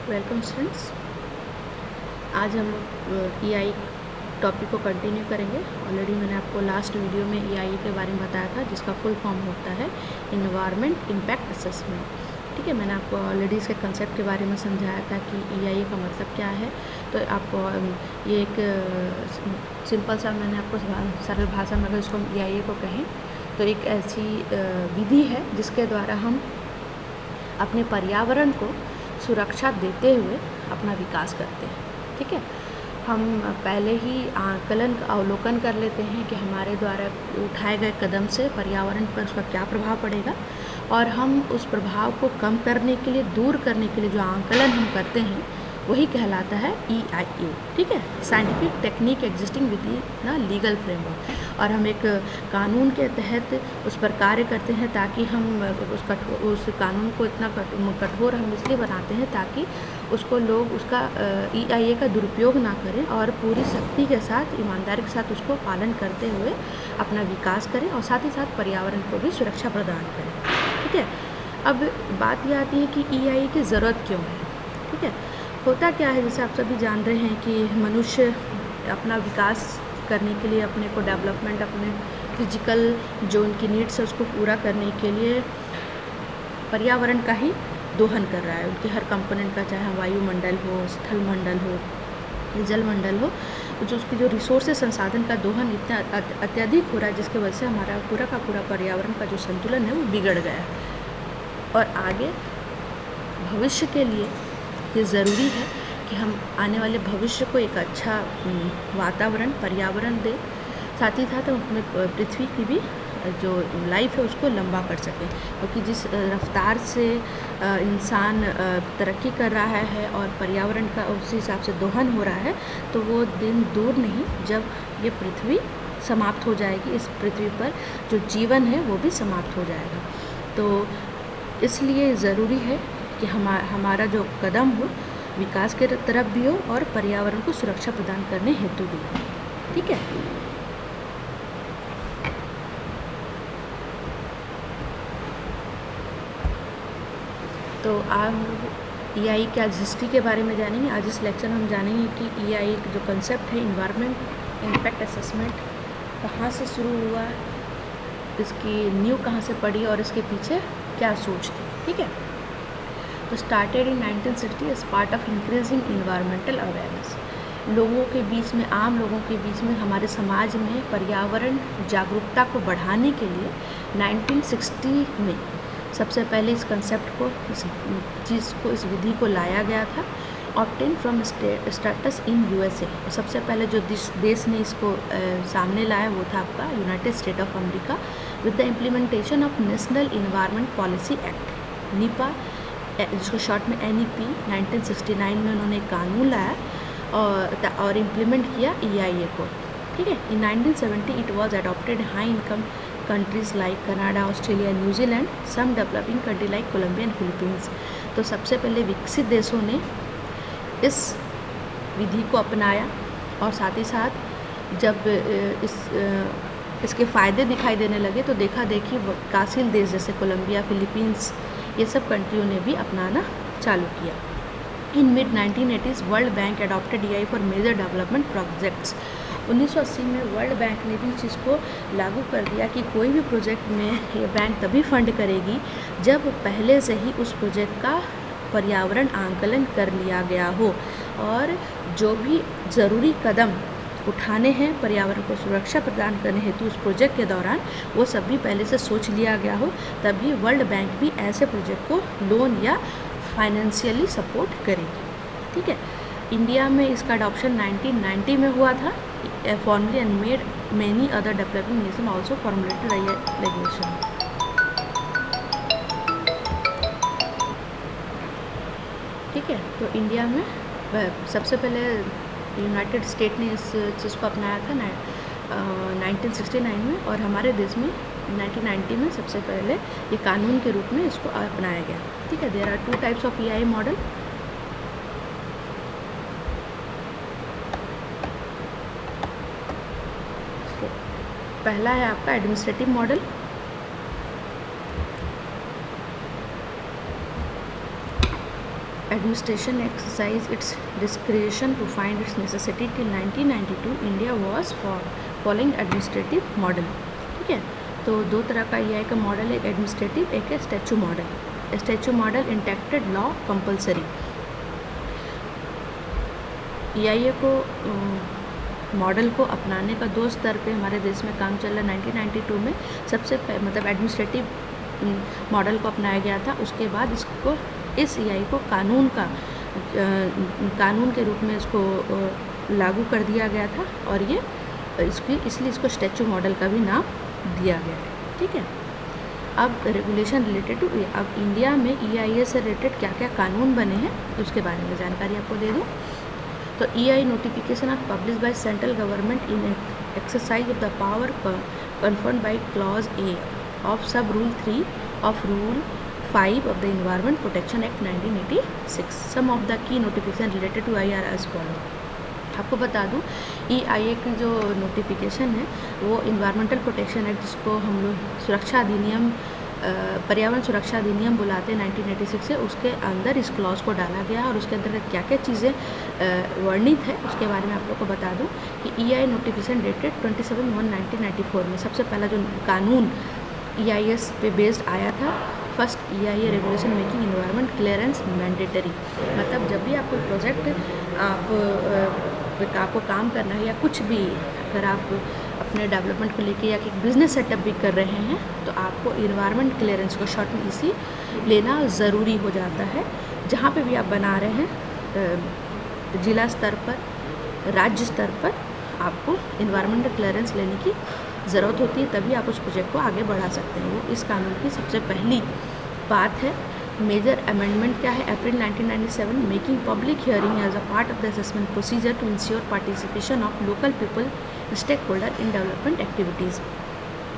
Welcome students. आज हम EI topic को कंटिन्यू करेंगे। ऑलरेडी मैंने आपको लास्ट वीडियो में ईआई के बारे में बताया था, जिसका फुल फॉर्म होता है इन्वायरमेंट इम्पैक्ट असेसमेंट। ठीक है, मैंने आपको ऑलरेडी इसके कंसेप्ट के बारे में समझाया था कि ईआई का मतलब क्या है। तो आपको ये एक सिंपल सा, मैंने आपको सरल भाषा में अगर इसको ईआई को कहें तो एक ऐसी विधि है जिसके द्वारा हम अपने पर्यावरण को सुरक्षा देते हुए अपना विकास करते हैं। ठीक है, हम पहले ही अवलोकन कर लेते हैं कि हमारे द्वारा उठाए गए कदम से पर्यावरण पर उसका क्या प्रभाव पड़ेगा, और हम उस प्रभाव को कम करने के लिए, दूर करने के लिए जो आंकलन हम करते हैं वही कहलाता है EIA। ठीक है, साइंटिफिक टेक्निक एग्जिस्टिंग विद ना लीगल फ्रेमवर्क। और हम एक कानून के तहत उस पर कार्य करते हैं ताकि हम उस कानून को इतना कठोर हम इसलिए बनाते हैं ताकि उसको लोग उसका EIA का दुरुपयोग ना करें और पूरी सख्ती के साथ, ईमानदारी के साथ उसको पालन करते हुए अपना विकास करें और साथ ही साथ पर्यावरण को भी सुरक्षा प्रदान करें। ठीक है, अब बात यह आती है कि EIA की ज़रूरत क्यों है। ठीक है, होता क्या है, जैसे आप सभी जान रहे हैं कि मनुष्य अपना विकास करने के लिए, अपने को डेवलपमेंट, अपने फिजिकल जो उनकी नीड्स है उसको पूरा करने के लिए पर्यावरण का ही दोहन कर रहा है। उनके हर कंपोनेंट का, चाहे वायुमंडल हो, स्थल मंडल हो, जल मंडल हो, जो उसकी जो रिसोर्सेज संसाधन का दोहन इतना अत्यधिक हो रहा है, जिसकी वजह से हमारा पूरा का पूरा पर्यावरण का जो संतुलन है वो बिगड़ गया है। और आगे भविष्य के लिए ये ज़रूरी है कि हम आने वाले भविष्य को एक अच्छा वातावरण, पर्यावरण दें, साथ ही साथ हम अपने पृथ्वी की भी जो लाइफ है उसको लंबा कर सकें। क्योंकि जिस रफ्तार से इंसान तरक्की कर रहा है और पर्यावरण का उसी हिसाब से दोहन हो रहा है, तो वो दिन दूर नहीं जब ये पृथ्वी समाप्त हो जाएगी। इस पृथ्वी पर जो जीवन है वो भी समाप्त हो जाएगा। तो इसलिए ज़रूरी है कि हमारा जो कदम हो विकास के तरफ भी हो और पर्यावरण को सुरक्षा प्रदान करने हेतु भी हो। ठीक है, तो आप EIA की आज हिस्ट्री के बारे में जानेंगे। आज इस लेक्चर में हम जानेंगे कि EIA जो कंसेप्ट है इन्वायरमेंट इम्पैक्ट असेसमेंट कहाँ से शुरू हुआ, इसकी नींव कहाँ से पड़ी और इसके पीछे क्या सोच थी। ठीक है, तो started in 1960 as part of increasing environmental awareness. लोगों के बीच में, आम लोगों के बीच में, हमारे समाज में पर्यावरण जागरूकता को बढ़ाने के लिए 1960 में सबसे पहले इस कंसेप्ट को, इस चीज़ को, इस विधि को लाया गया था। Obtain from status in USA। सबसे पहले जो देश ने इसको सामने लाया वो था आपका United state of America, with the implementation of national environment policy act, NEPA, जिसको शॉर्ट में NEP। 1969 में उन्होंने कानून लाया और इम्प्लीमेंट किया EIA को। ठीक है, in 1970 it was adopted high income countries like Canada, Australia, New Zealand, some developing country like Colombia and Philippines. तो सबसे पहले विकसित देशों ने इस विधि को अपनाया और साथ ही साथ जब इसके फ़ायदे दिखाई देने लगे तो देखा देखी विकासशील देश जैसे कोलंबिया, फिलीपींस, ये सब कंट्रियों ने भी अपनाना चालू किया। In mid 1980s World Bank adopted EIA for major development projects. 1980 में वर्ल्ड बैंक ने भी इस चीज़ को लागू कर दिया कि कोई भी प्रोजेक्ट में ये बैंक तभी फंड करेगी जब पहले से ही उस प्रोजेक्ट का पर्यावरण आंकलन कर लिया गया हो, और जो भी ज़रूरी कदम उठाने हैं पर्यावरण को सुरक्षा प्रदान करने हेतु उस प्रोजेक्ट के दौरान, वो सब भी पहले से सोच लिया गया हो। तभी वर्ल्ड बैंक भी ऐसे प्रोजेक्ट को लोन या फाइनेंशियली सपोर्ट करेगी। ठीक है, इंडिया में इसका अडॉप्शन 1990 में हुआ था formally, and made many other developing nation also formulated regulation. ठीक है, तो इंडिया में सबसे पहले यूनाइटेड स्टेट ने इस चीज़ को अपनाया था 1969 में, और हमारे देश में 1990 में सबसे पहले ये कानून के रूप में इसको अपनाया गया। ठीक है, there are 2 types of EIA model. पहला है आपका administrative model, administration exercised its discretion to find its necessity till 1992 India was following administrative model। ठीक है, तो दो तरह का EIA का मॉडल है, एक एडमिनिस्ट्रेटिव, एक है statue model. Statue model enacted law compulsory. EIA को मॉडल को अपनाने का दो स्तर पे हमारे देश में काम चल रहा है। 1992 में सबसे मतलब एडमिनिस्ट्रेटिव मॉडल को अपनाया गया था, उसके बाद इसको इस EIA को कानून के रूप में इसको लागू कर दिया गया था और ये इसलिए इसको स्टैचू मॉडल का भी नाम दिया गया है। ठीक है, अब रेगुलेशन रिलेटेड टू, अब इंडिया में EIA से रिलेटेड क्या क्या कानून बने हैं उसके बारे में जानकारी आपको दे दूँ। तो EIA notification are publish by central government in exercise of the power conferred by clause A of sub rule 3 of rule 5 of the environment protection act 1986। Some of the key notification related to EIA as follow. आपको बता दूं EIA की जो notification है वो environmental protection act, जिसको हम लोग सुरक्षा अधिनियम, पर्यावरण सुरक्षा अधिनियम बुलाते हैं 1986 से, उसके अंदर इस क्लॉज को डाला गया और उसके अंदर क्या क्या चीज़ें वर्णित है उसके बारे में आप लोग को बता दूं कि EIA नोटिफिकेशन डेटेड 27/1/1994 में सबसे पहला जो कानून EIS पे बेस्ड आया था, first EIA regulation making environment clearance mandatory. मतलब जब भी आप कोई प्रोजेक्ट आपको काम करना है या कुछ भी, अगर आप अपने डेवलपमेंट को लेके या एक बिज़नेस सेटअप भी कर रहे हैं तो आपको इन्वायरमेंट क्लियरेंस को शॉर्ट में इसी लेना ज़रूरी हो जाता है। जहाँ पे भी आप बना रहे हैं ज़िला स्तर पर, राज्य स्तर पर आपको इन्वायरमेंटल क्लियरेंस लेने की ज़रूरत होती है, तभी आप उस प्रोजेक्ट को आगे बढ़ा सकते हैं। वो इस कानून की सबसे पहली बात है। मेजर अमेंडमेंट क्या है? April 1997 making public hearing as a part of the assessment procedure to ensure participation of local people stakeholder in development activities.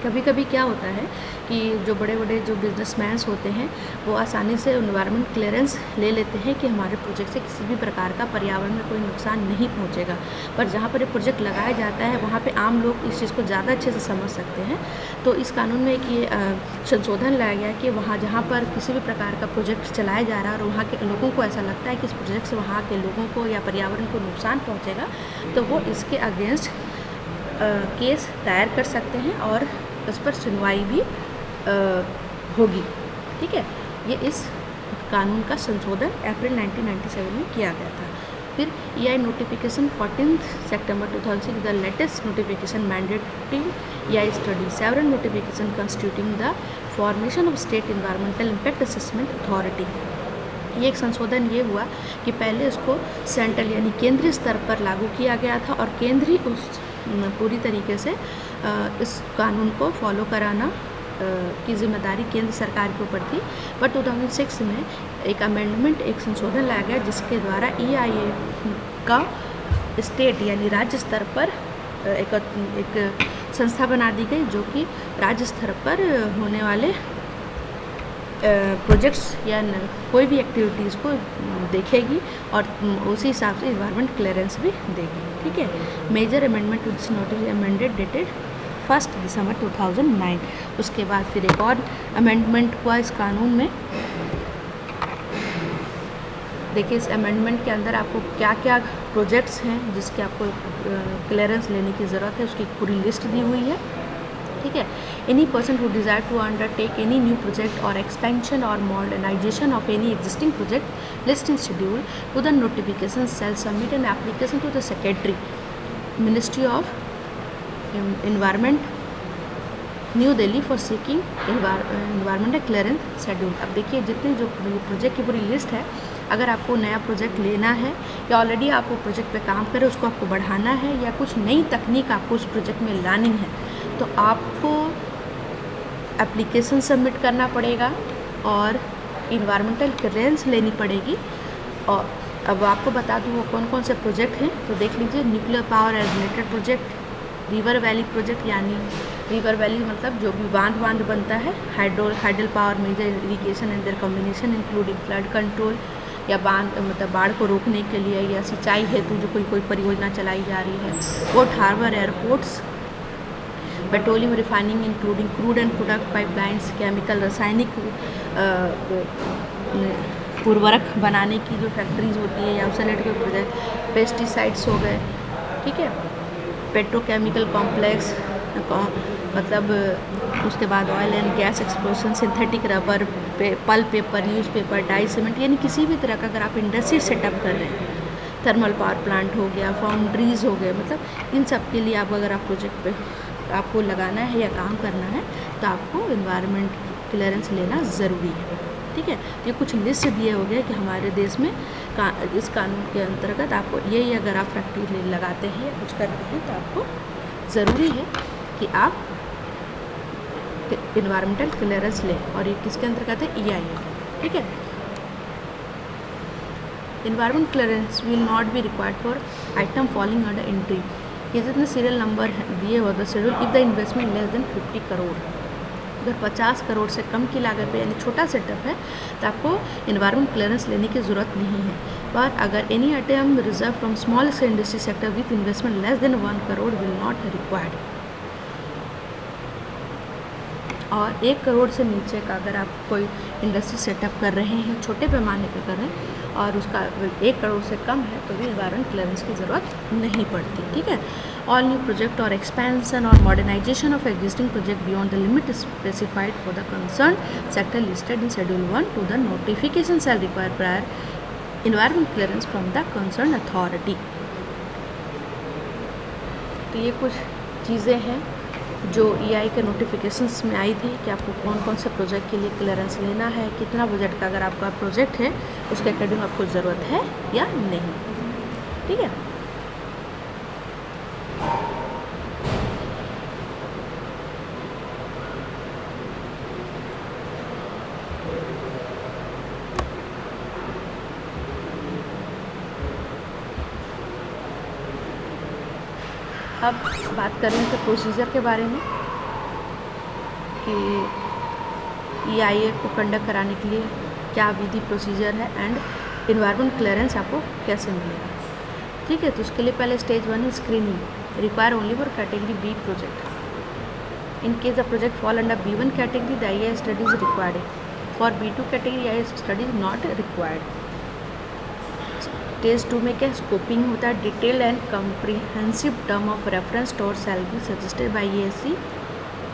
कभी कभी क्या होता है कि जो बड़े बड़े जो बिजनेसमैन्स होते हैं वो आसानी से एनवायरमेंट क्लियरेंस ले लेते हैं कि हमारे प्रोजेक्ट से किसी भी प्रकार का पर्यावरण में कोई नुकसान नहीं पहुंचेगा, पर जहाँ पर ये प्रोजेक्ट लगाया जाता है वहाँ पे आम लोग इस चीज़ को ज़्यादा अच्छे से समझ सकते हैं। तो इस कानून में एक ये संशोधन लाया गया कि वहाँ जहाँ पर किसी भी प्रकार का प्रोजेक्ट चलाया जा रहा है और वहाँ के लोगों को ऐसा लगता है कि इस प्रोजेक्ट से वहाँ के लोगों को या पर्यावरण को नुकसान पहुँचेगा, तो वो इसके अगेंस्ट केस दायर कर सकते हैं और उस पर सुनवाई भी होगी। ठीक है, ये इस कानून का संशोधन अप्रैल 1997 में किया गया था। फिर EIA notification 14 September 2006 the latest notification mandating EIA study, several notification constituting the formation of state environmental impact assessment authority. ये एक संशोधन ये हुआ कि पहले उसको सेंट्रल यानी केंद्रीय स्तर पर लागू किया गया था और केंद्र ही उस पूरी तरीके से इस कानून को फॉलो कराना की जिम्मेदारी केंद्र सरकार के ऊपर थी। पर 2006 में एक अमेंडमेंट, एक संशोधन लाया गया जिसके द्वारा EIA का स्टेट यानी राज्य स्तर पर एक संस्था बना दी गई जो कि राज्य स्तर पर होने वाले प्रोजेक्ट्स या कोई भी एक्टिविटीज़ को देखेगी और उसी हिसाब से इन्वायरमेंट क्लियरेंस भी देगी। ठीक है, major amendment to this notice amended dated 1 December 2009। उसके बाद फिर एक और अमेंडमेंट हुआ इस कानून में। देखिए इस अमेंडमेंट के अंदर आपको क्या क्या प्रोजेक्ट्स हैं जिसके आपको क्लियरेंस लेने की ज़रूरत है उसकी पूरी लिस्ट दी हुई है। ठीक है, any person who desire to undertake any new project और एक्सपेंशन और modernisation of any existing project list in schedule to the notification cell submit an application to the secretary ministry of environment new Delhi for seeking environmental clearance schedule. अब देखिए जितने जो project की पूरी list है, अगर आपको नया प्रोजेक्ट लेना है या ऑलरेडी आप वो प्रोजेक्ट पे काम करें उसको आपको बढ़ाना है या कुछ नई तकनीक आपको उस प्रोजेक्ट में लानी है तो आपको एप्लीकेशन सबमिट करना पड़ेगा और इन्वायरमेंटल क्लियरेंस लेनी पड़ेगी। और अब आपको बता दूँ वो कौन कौन से प्रोजेक्ट हैं, तो देख लीजिए nuclear power age related project, river valley project यानी रिवर वैली मतलब जो भी बांध बनता है, hydel power major irrigation and their combination including flood control या बांध मतलब बाढ़ को रोकने के लिए या सिंचाई हेतु जो कोई परियोजना चलाई जा रही है, port harbour airports, petroleum refining including crude and product pipelines, chemical रासायनिक उर्वरक बनाने की जो फैक्ट्रीज होती है या उससे रिलेटेड कोई प्रोजेक्ट, पेस्टिसाइड्स हो गए, ठीक है, पेट्रोकेमिकल कॉम्प्लेक्स, मतलब उसके बाद oil and gas explosion, synthetic rubber, pulp paper, newspaper, dye cement, यानी किसी भी तरह का अगर आप इंडस्ट्री सेटअप कर रहे हैं, थर्मल पावर प्लांट हो गया, फाउंड्रीज हो गए, मतलब इन सब के लिए आप अगर आप प्रोजेक्ट पे आपको लगाना है या काम करना है तो आपको इन्वायरमेंट क्लियरेंस लेना ज़रूरी है, ठीक है। ये कुछ लिस्ट दिए हो गए कि हमारे देश में इस कानून के अंतर्गत आपको ये अगर आप फैक्ट्री लगाते हैं या कुछ करते हैं तो आपको ज़रूरी है कि आप इन्वायरमेंटल क्लियरेंस लें, और ये किसके अंतर्गत है, EIA, ठीक है। Environment clearance will not be required for item falling under entry, ये जितने सीरियल नंबर दिए हुआ the schedule if the investment less than 50 crore, अगर 50 करोड़ से कम की लागत पे यानी छोटा सेटअप है तो आपको इन्वायरमेंट क्लियरेंस लेने की ज़रूरत नहीं है। पर अगर any item reserve from small scale industry sector with investment less than 1 crore will not required, और 1 करोड़ से नीचे का अगर आप कोई इंडस्ट्री सेटअप कर रहे हैं, छोटे पैमाने पर कर रहे हैं और उसका 1 करोड़ से कम है तो भी इन्वायरमेंट क्लियरेंस की ज़रूरत नहीं पड़ती, ठीक है। ऑल न्यू प्रोजेक्ट और एक्सपेंशन और modernisation of existing project beyond the limit specified for the concern sector listed in schedule 1 to the notification shall require prior environment clearance from the concern authority. तो ये कुछ चीज़ें हैं जो EI के notifications में आई थी कि आपको कौन कौन से प्रोजेक्ट के लिए क्लियरेंस लेना है, कितना बजट का अगर आपका प्रोजेक्ट है उसके अकॉर्डिंग आपको ज़रूरत है या नहीं, ठीक है। अब बात कर रहे थे प्रोसीजर के बारे में कि EIA को कंडक्ट कराने के लिए क्या विधि प्रोसीजर है एंड इन्वायरमेंट क्लियरेंस आपको कैसे मिलेगा, ठीक है। तो उसके लिए पहले स्टेज 1 है screening, require only for category B project. In case the project fall under B1 category the EIA study is required, for B2 category EIA study is not required. Stage 2 में क्या स्कोपिंग होता है, detailed and comprehensive term of reference TOR shall be suggested by EAC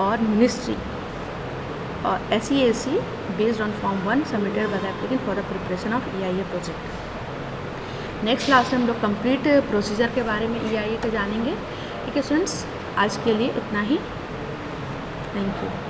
और ministry और SEAC based on form 1 submitted by the applicant for the preparation of EIA project. Next class में हम लोग complete procedure के बारे में EIA का जानेंगे, ठीक है स्टूडेंट्स। आज के लिए इतना ही, थैंक यू।